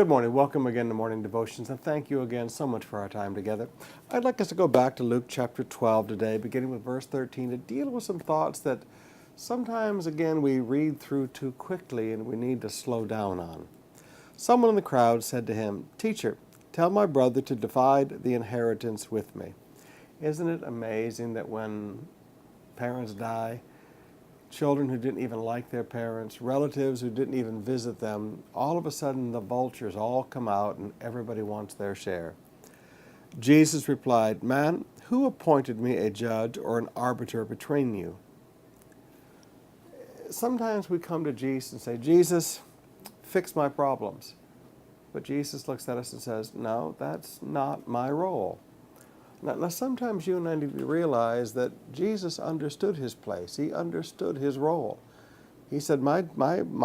Good morning. Welcome again to Morning Devotions, and thank you again so much for our time together. I'd like us to go back to Luke chapter 12 today, beginning with verse 13, to deal with some thoughts that sometimes, again, we read through too quickly and we need to slow down on. Someone in the crowd said to him, "Teacher, tell my brother to divide the inheritance with me." Isn't it amazing that when parents die, children who didn't even like their parents, relatives who didn't even visit them, all of a sudden the vultures all come out and everybody wants their share? Jesus replied, "Man, who appointed me a judge or an arbiter between you?" Sometimes we come to Jesus and say, "Jesus, fix my problems." But Jesus looks at us and says, "No, that's not my role." Now, sometimes you and I need to realize that Jesus understood his place. He understood his role. He said, my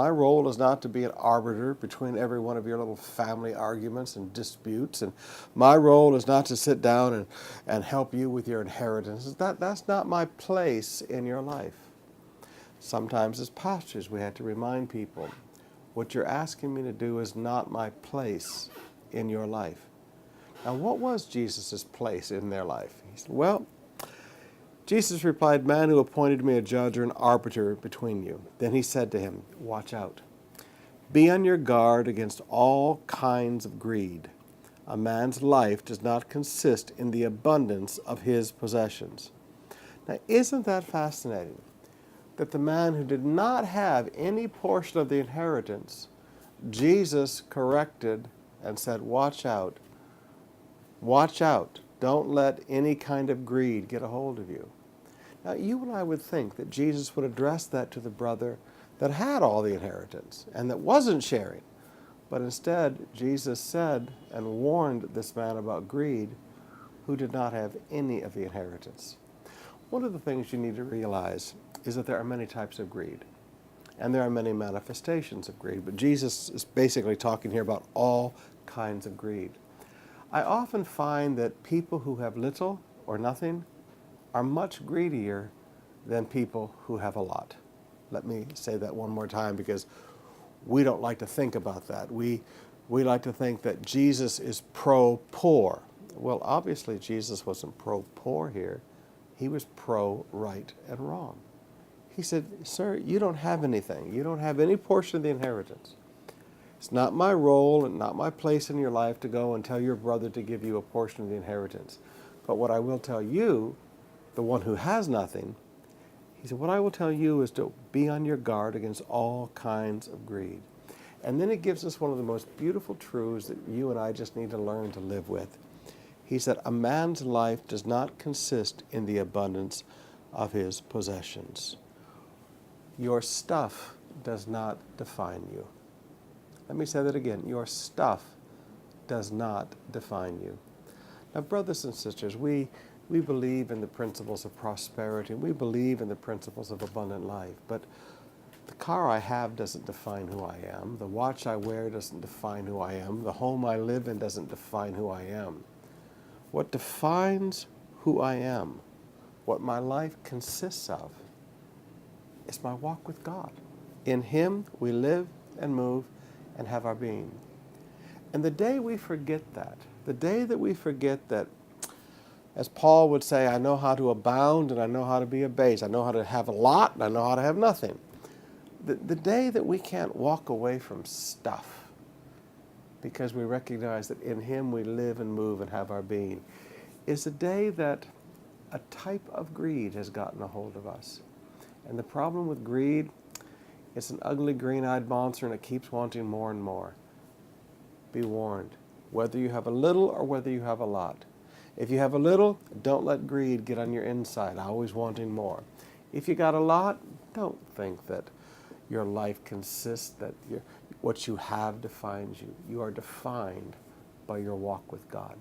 role is not to be an arbiter between every one of your little family arguments and disputes. And my role is not to sit down and help you with your inheritance. That's not my place in your life. Sometimes as pastors, we have to remind people, what you're asking me to do is not my place in your life. Now, what was Jesus' place in their life? He said, "Well," Jesus replied, "Man who appointed me a judge or an arbiter between you." Then he said to him, "Watch out. Be on your guard against all kinds of greed. A man's life does not consist in the abundance of his possessions." Now, isn't that fascinating? That the man who did not have any portion of the inheritance, Jesus corrected and said, "Watch out. Watch out. Don't let any kind of greed get a hold of you." Now, you and I would think that Jesus would address that to the brother that had all the inheritance and that wasn't sharing. But instead, Jesus said and warned this man about greed who did not have any of the inheritance. One of the things you need to realize is that there are many types of greed, and there are many manifestations of greed. But Jesus is basically talking here about all kinds of greed. I often find that people who have little or nothing are much greedier than people who have a lot. Let me say that one more time because we don't like to think about that. We like to think that Jesus is pro-poor. Well, obviously Jesus wasn't pro-poor here. He was pro-right and wrong. He said, "Sir, you don't have anything. You don't have any portion of the inheritance. It's not my role and not my place in your life to go and tell your brother to give you a portion of the inheritance. But what I will tell you, the one who has nothing," he said, "what I will tell you is to be on your guard against all kinds of greed." And then it gives us one of the most beautiful truths that you and I just need to learn to live with. He said, "A man's life does not consist in the abundance of his possessions." Your stuff does not define you. Let me say that again. Your stuff does not define you. Now, brothers and sisters, we believe in the principles of prosperity. We believe in the principles of abundant life. But the car I have doesn't define who I am. The watch I wear doesn't define who I am. The home I live in doesn't define who I am. What defines who I am, what my life consists of, is my walk with God. In Him we live and move and have our being. And the day we forget that, the day that we forget that, as Paul would say, I know how to abound and I know how to be abased. I know how to have a lot and I know how to have nothing. The day that we can't walk away from stuff because we recognize that in Him we live and move and have our being is the day that a type of greed has gotten a hold of us. And the problem with greed, it's an ugly green-eyed monster and it keeps wanting more and more. Be warned, whether you have a little or whether you have a lot. If you have a little, don't let greed get on your inside, always wanting more. If you got a lot, don't think that your life consists, that what you have defines you. You are defined by your walk with God.